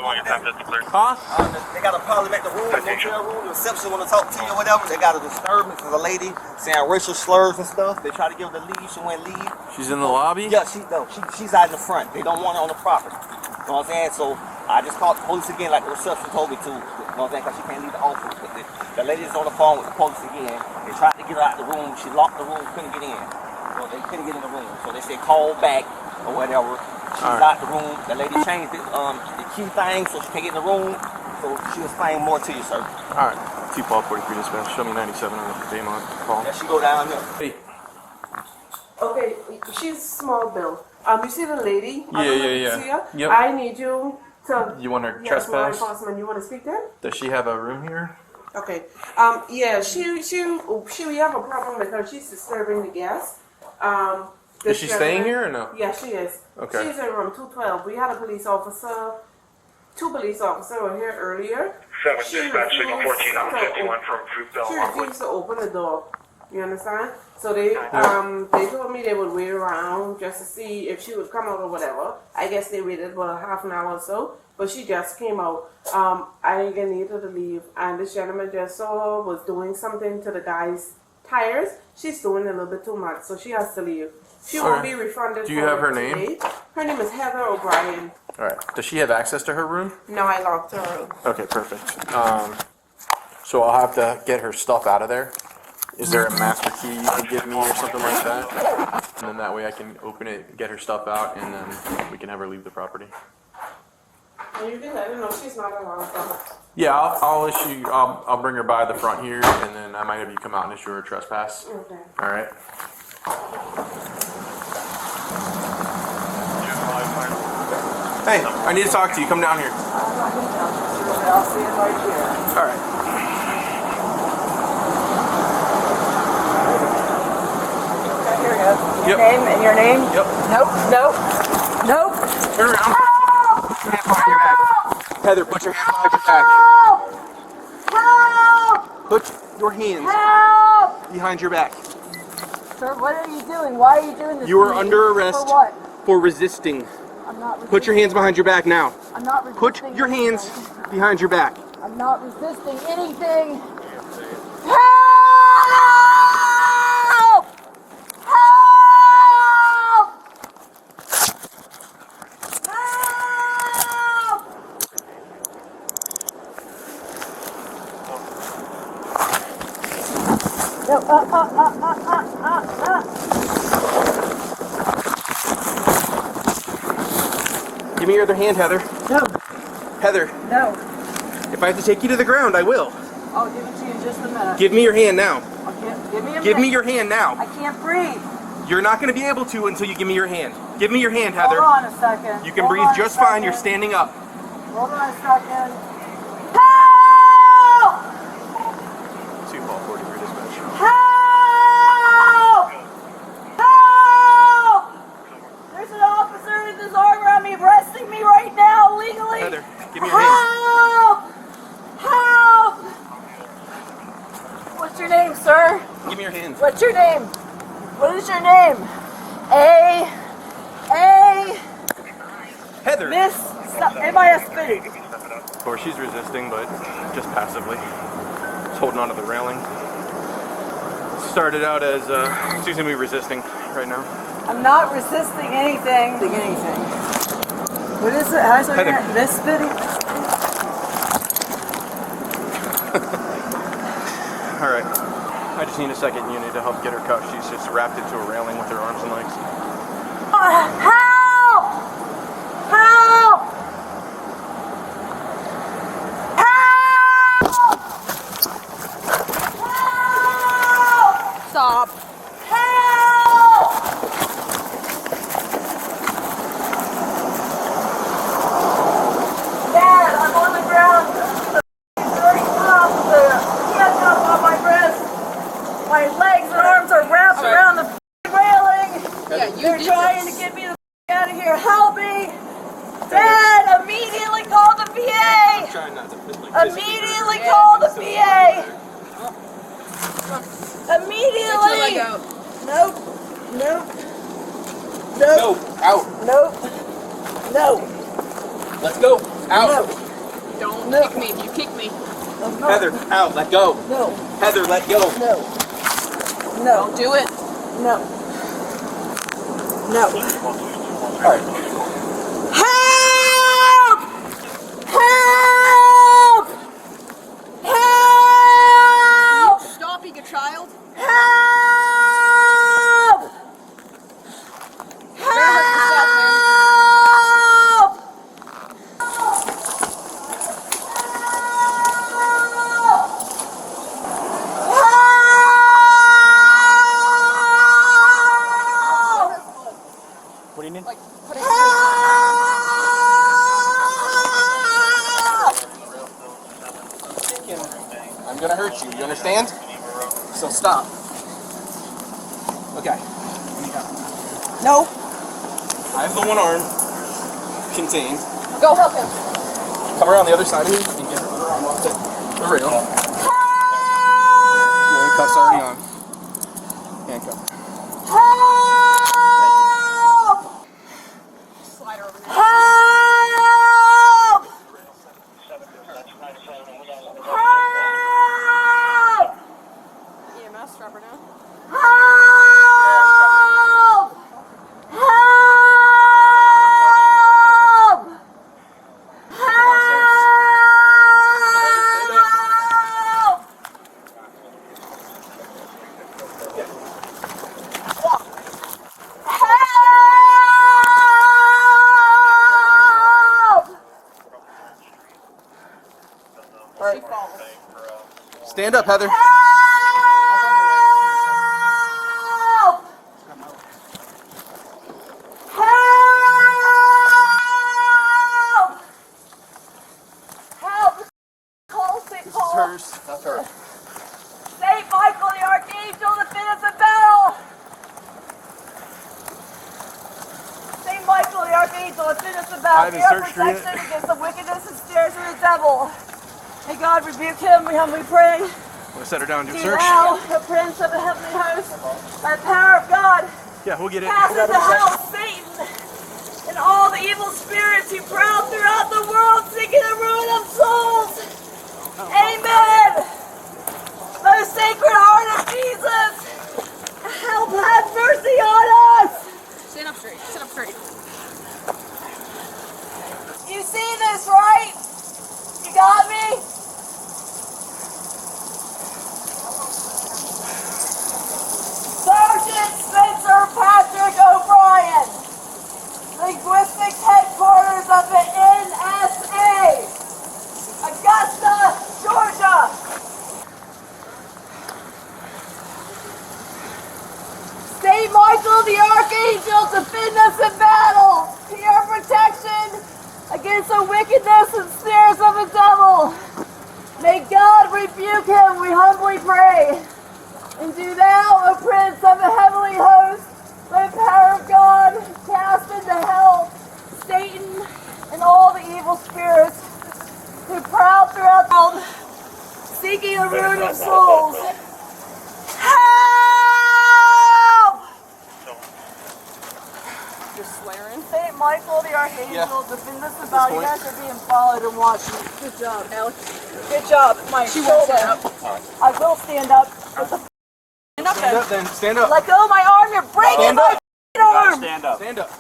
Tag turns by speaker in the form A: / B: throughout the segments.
A: 911, your time is clear.
B: Huh?
C: They got a problem at the room, the motel room, the reception want to talk to you or whatever. They got a disturbance. There's a lady saying racial slurs and stuff. They try to give her the leave. She won't leave.
B: She's in the lobby?
C: Yeah, she's out in the front. They don't want her on the property. You know what I'm saying? So I just called the police again like the reception told me to. You know what I'm saying? Because she can't leave the office. But the lady's on the phone with the police again. They tried to get her out the room. She locked the room, couldn't get in. So they couldn't get in the room. So they said call back or whatever. She's out the room. The lady changed the key thing so she can't get in the room. So she'll explain more to you, sir.
B: All right. T-Paul 43 dispatch. Show me 97 on the Daemon call.
C: Yeah, she go down there.
B: Hey.
D: Okay, she's small bill. You see the lady?
B: Yeah. Yep.
D: I need you to.
B: You want her
D: Yes, law
B: trespass?
D: enforcement. You want to speak to her?
B: Does she have a room here?
D: Okay. Yeah. We have a problem with her. She's disturbing the guests.
B: Is she staying here or no?
D: Yeah, she is.
B: Okay.
D: She's in room 212. We had a police officer. Two police officers were here earlier.
A: 7 dispatch, signal 14 on 51 from Fruitvale.
D: She refused to open the door. You understand? So they told me they would wait around just to see if she would come out or whatever. I guess they waited about a half an hour or so, but she just came out. I didn't need her to leave, and this gentleman just saw her, was doing something to the guy's tires. She's doing a little bit too much, so she has to leave. She won't be refunded.
B: Do you have her name?
D: Today. Her name is Heather O'Brien.
B: All right. Does she have access to her room?
D: No, I locked her room.
B: Okay, perfect. So I'll have to get her stuff out of there. Is there a master key you can give me or something like that? And then that way I can open it, get her stuff out, and then we can have her leave the property.
D: And you can let her know she's not allowed to.
B: Yeah, I'll bring her by the front here, and then I might have you come out and issue her a trespass.
D: Okay.
B: All right. Hey, I need to talk to you. Come down here.
D: I'll see it right here.
B: All right.
E: Your name and your name?
B: Yep.
E: Nope.
B: Turn around.
E: Help!
B: Put your hands behind your back. Heather, put your hands behind your back.
E: Help!
B: Put your hands
E: Help!
B: behind your back.
E: Sir, what are you doing? Why are you doing this?
B: You are
E: to me?
B: under arrest
E: For what?
B: for resisting.
E: I'm not resisting.
B: Put your hands behind your back now.
E: I'm not resisting.
B: Put your hands behind your back.
E: I'm not resisting anything. Help! Help! Help! No,
B: Give me your other hand, Heather.
E: No,
B: Heather,
E: no.
B: if I have to take you to the ground, I will.
E: I'll give it to you in just a minute.
B: Give me your hand now.
E: Give me a
B: Give me
E: minute.
B: your hand now.
E: I can't breathe.
B: You're not going to be able to until you give me your hand. Give me your hand, Heather.
E: Hold on a second.
B: You can
E: Hold
B: breathe
E: on a
B: just fine.
E: second.
B: You're standing up.
E: Hold on a second. Help!
B: 2-43 dispatch.
E: Help! Help! There's an officer with his arm around me, arresting me right now, legally.
B: Heather, give me your hand.
E: Help! Help! What's your name, sir?
B: Give me your hand.
E: What's your name? What is your name?
B: Heather.
E: Miss MISB.
B: Or she's resisting, but just passively. Just holding onto the railing. Started out as she's gonna be resisting right now.
E: I'm not resisting anything. What is it? How's her
B: Heather.
E: name? Miss Biddy?
B: All right. I just need a second unit to help get her cuffed. She's just wrapped into a railing with her arms and legs.
E: Help! Help! Help! Help! Stop. Help! Dad, I'm on the ground. Very tough. The handcuffs on my wrist. My legs and arms are wrapped around the railing. They're trying to get me the out of here. Help me! Dad, immediately call the VA!
B: Trying not to
E: Immediately call the VA! Immediately! Nope. Nope. Nope.
B: No, out.
E: Nope. No.
B: Let's go.
C: Out.
F: Don't
E: No.
F: kick me. If you kick me,
E: No.
C: Heather, out. Let go.
E: No.
C: Heather, let go.
E: No. No.
F: don't do it.
E: No. No.
C: All right.
E: Help! Help! Help!
F: Stop being a child.
E: Help!
F: You're gonna hurt yourself, man.
C: What do you mean?
F: Like, put it.
C: I'm gonna hurt you. You understand? So stop. Okay.
E: No.
C: I have the one arm contained.
F: Go help him.
C: Come around the other side of me and get her other arm off the rail. The cuff's already on. Handcuff.
E: Help!
F: Slide her over here.
E: Help! Help!
F: EMS, strap her down.
E: Help! Help! Help! Help!
F: She falls.
C: Stand up, Heather.
E: Help! Help! Help! Call St. Paul.
C: Hers. That's her.
E: Saint Michael the Archangel, defend us in battle! Saint Michael the Archangel, defend us in battle!
B: haven't
E: Be our
B: searched for you.
E: protection against the wickedness and snares of the devil. May God rebuke him, we humbly pray.
B: We'll set her down and do a
E: Do
B: search.
E: thou, the Prince of the heavenly host, by the power of God,
B: Yeah, we'll get it.
E: cast into hell Satan and all the evil spirits who prowl throughout the world seeking the ruin of souls. Amen. Most sacred heart of Jesus, help have mercy on us.
F: Stand up straight. Sit up straight.
E: You see this, right? You got me? Sergeant Spencer Patrick O'Brien, linguistics headquarters of the NSA, Augusta, Georgia. Saint Michael the Archangel, defend us in battle. Be our protection against the wickedness and snares of the devil. May God rebuke him, we humbly pray. And do thou, O Prince of the heavenly host, by the power of God, cast into hell Satan and all the evil spirits who prowl throughout the world, seeking the ruin of souls. Help!
F: You're swearing.
E: Saint Michael the Archangel, defend us about you guys are being followed and watching. Good job, Alex. Good job. My
F: She won't
E: shoulder.
F: stand up.
E: I will stand up. What the
F: Stand up
C: Stand
F: then.
C: up then. Stand up.
E: Let go of my arm. You're breaking
C: Stand
E: my
C: up.
E: arm.
C: Stand up. Stand up.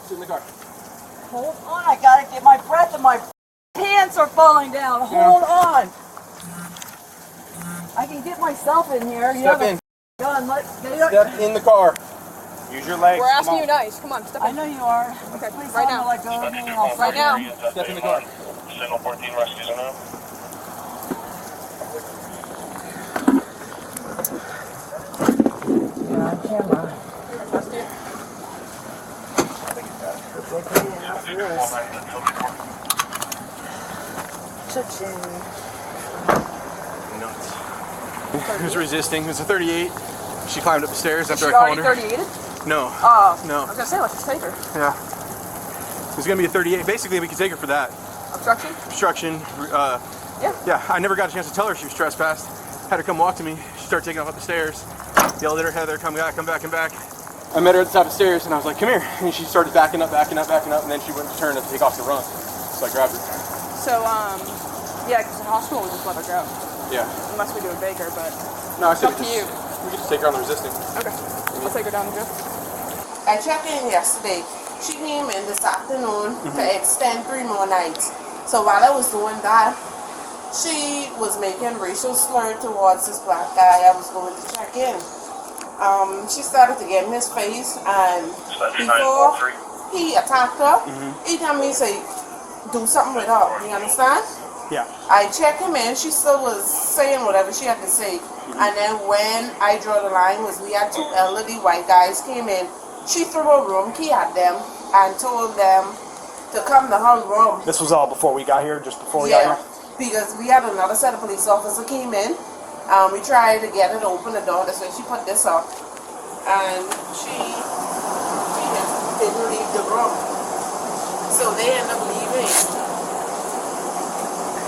C: Sit in the car.
E: Hold on. I gotta get my breath and my pants are falling down. Hold on. I can get myself in here. You
C: Step
E: have a
C: in.
E: gun.
C: Step in the car. Use your legs.
F: We're asking you nice. Come on, step
E: I
F: in.
E: know you are.
F: Okay,
E: Please
F: right
E: tell me
F: now.
E: to let go of me and I'll
F: Right now.
C: Step in the car.
A: Signal 14 rescues now.
E: Yeah, on camera.
F: Trust you.
B: Nuts. He was resisting. It was a 38. She climbed up the stairs after
F: She
B: I
F: already
B: called her.
F: 38'd?
B: No.
F: Oh.
B: No.
F: I was gonna say, let's just take her.
B: Yeah. It was gonna be a 38. Basically, we could take her for that.
F: Obstruction?
B: Obstruction. Yeah, I never got a chance to tell her she was trespassed. Had her come walk to me. She started taking off up the stairs. Yelled at her, Heather, come back, come back, come back. I met her at the top of the stairs and I was like, come here. And she started backing up, and then she went to turn to take off to run. So I grabbed her.
F: So, yeah, because the hospital would just let her go.
B: Yeah.
F: Unless we do a Baker, but
B: No, I
F: it's
B: said
F: up to you.
B: we could just take her on the resisting.
F: Okay. We'll take her down to jail.
D: I checked in yesterday. She came in this afternoon to extend 3 more nights. So while I was doing that, she was making racial slur towards this black guy I was going to check in. She started to get in his face, and before he attacked her, he told me to say, do something with her. You understand?
G: Yeah.
D: I checked him in. She still was saying whatever she had to say. And then when I draw the line was we had 2 elderly white guys came in. She threw a room key at them and told them to come to her room.
G: This was all before we got here, just before we got here?
D: Because we had another set of police officers came in. We tried to get her to open the door. That's when she put this up. And she just didn't leave the room. So they ended up leaving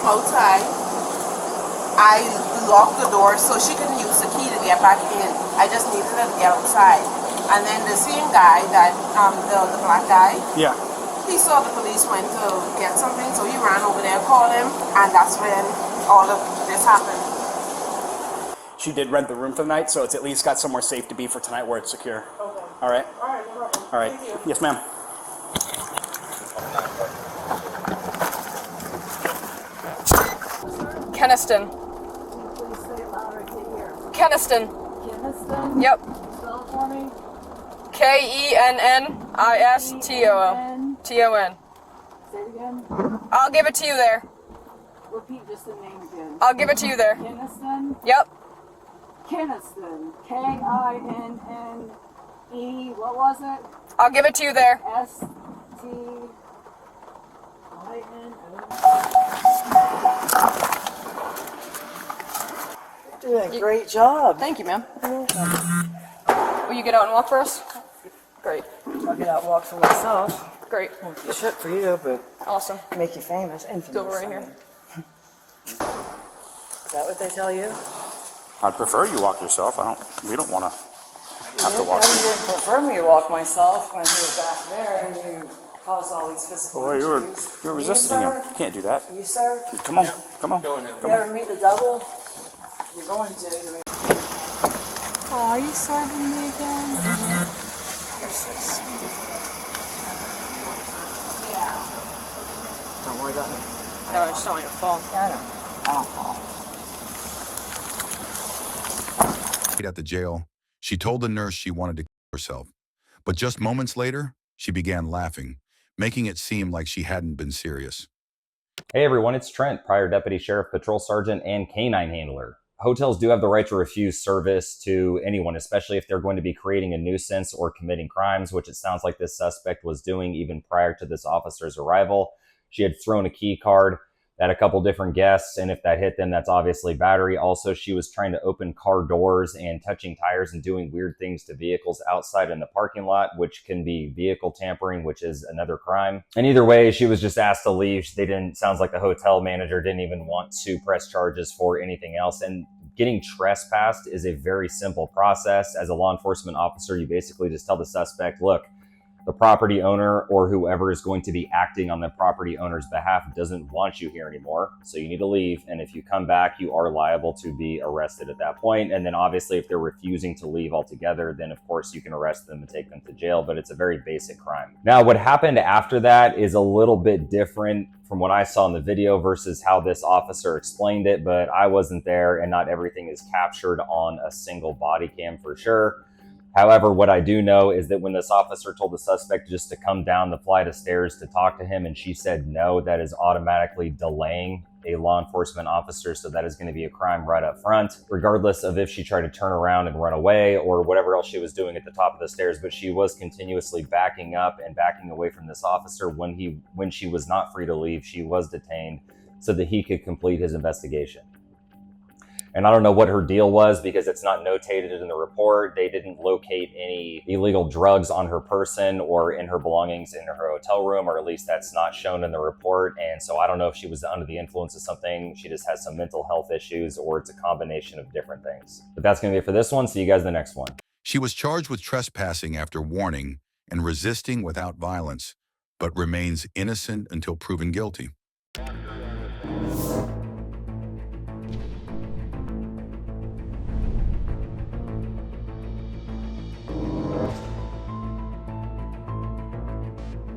D: outside. I locked the door so she couldn't use the key to get back in. I just needed her to get outside. And then the same guy, that the black guy,
G: Yeah.
D: he saw the police went to get something, so he ran over there, called him, and that's when all of this happened.
G: She did rent the room for the night, so it's at least got somewhere safe to be for tonight where it's secure.
D: Okay.
G: All right?
D: All right, no problem.
G: All right.
D: Thank you.
G: Yes, ma'am.
F: Keniston.
E: Please say it louder, I can't hear.
F: Keniston.
E: Keniston?
F: Yep.
E: Spell it for me.
F: Kenniston. Ton.
E: Say it again.
F: I'll give it to you there.
E: Repeat just the name again.
F: I'll give it to you there.
E: Keniston?
F: Yep.
E: Keniston. K-I-N-N-E. What was it?
F: I'll give it to you there.
E: S-T-I-N-O. Doing a great job.
F: Thank you, ma'am. Will you get out and walk for us? Great.
E: I'll get out and walk for myself.
F: Great.
E: Won't do shit for you, but
F: Awesome.
E: make you famous. Infamous.
F: Go right here.
E: Is that what they tell you?
H: I'd prefer you walk yourself. We don't want to have to walk.
E: I didn't prefer me to walk myself when you were back there and you caused all these physical
H: Boy, you
E: issues.
H: were resisting him.
E: sir?
H: You can't do that.
E: You, sir?
H: Come on, come on.
E: You ever meet the devil? You're going to. Oh, are you serving me again? You're so sweet. Yeah. Don't worry about me.
F: No, I just don't want you to fall.
E: Yeah, I know. I don't fall.
I: At the jail, she told the nurse she wanted to kill herself. But just moments later, she began laughing, making it seem like she hadn't been serious.
J: Hey everyone, it's Trent, prior Deputy Sheriff, Patrol Sergeant, and Canine Handler. Hotels do have the right to refuse service to anyone, especially if they're going to be creating a nuisance or committing crimes, which it sounds like this suspect was doing even prior to this officer's arrival. She had thrown a key card at a couple different guests, and if that hit them, that's obviously battery. Also, she was trying to open car doors and touching tires and doing weird things to vehicles outside in the parking lot, which can be vehicle tampering, which is another crime. And either way, she was just asked to leave. Sounds like the hotel manager didn't even want to press charges for anything else. And getting trespassed is a very simple process. As a law enforcement officer, you basically just tell the suspect, look, the property owner or whoever is going to be acting on the property owner's behalf doesn't want you here anymore. So you need to leave. And if you come back, you are liable to be arrested at that point. And then obviously if they're refusing to leave altogether, then of course you can arrest them and take them to jail, but it's a very basic crime. Now, what happened after that is a little bit different from what I saw in the video versus how this officer explained it, but I wasn't there and not everything is captured on a single body cam for sure. However, what I do know is that when this officer told the suspect just to come down the flight of stairs to talk to him and she said no, that is automatically delaying a law enforcement officer. So that is going to be a crime right up front, regardless of if she tried to turn around and run away or whatever else she was doing at the top of the stairs. But she was continuously backing up and backing away from this officer. When she was not free to leave, she was detained so that he could complete his investigation. And I don't know what her deal was because it's not notated in the report. They didn't locate any illegal drugs on her person or in her belongings in her hotel room, or at least that's not shown in the report. And so I don't know if she was under the influence of something, she just has some mental health issues, or it's a combination of different things. But that's going to be it for this one. See you guys in the next one.
I: She was charged with trespassing after warning and resisting without violence, but remains innocent until proven guilty.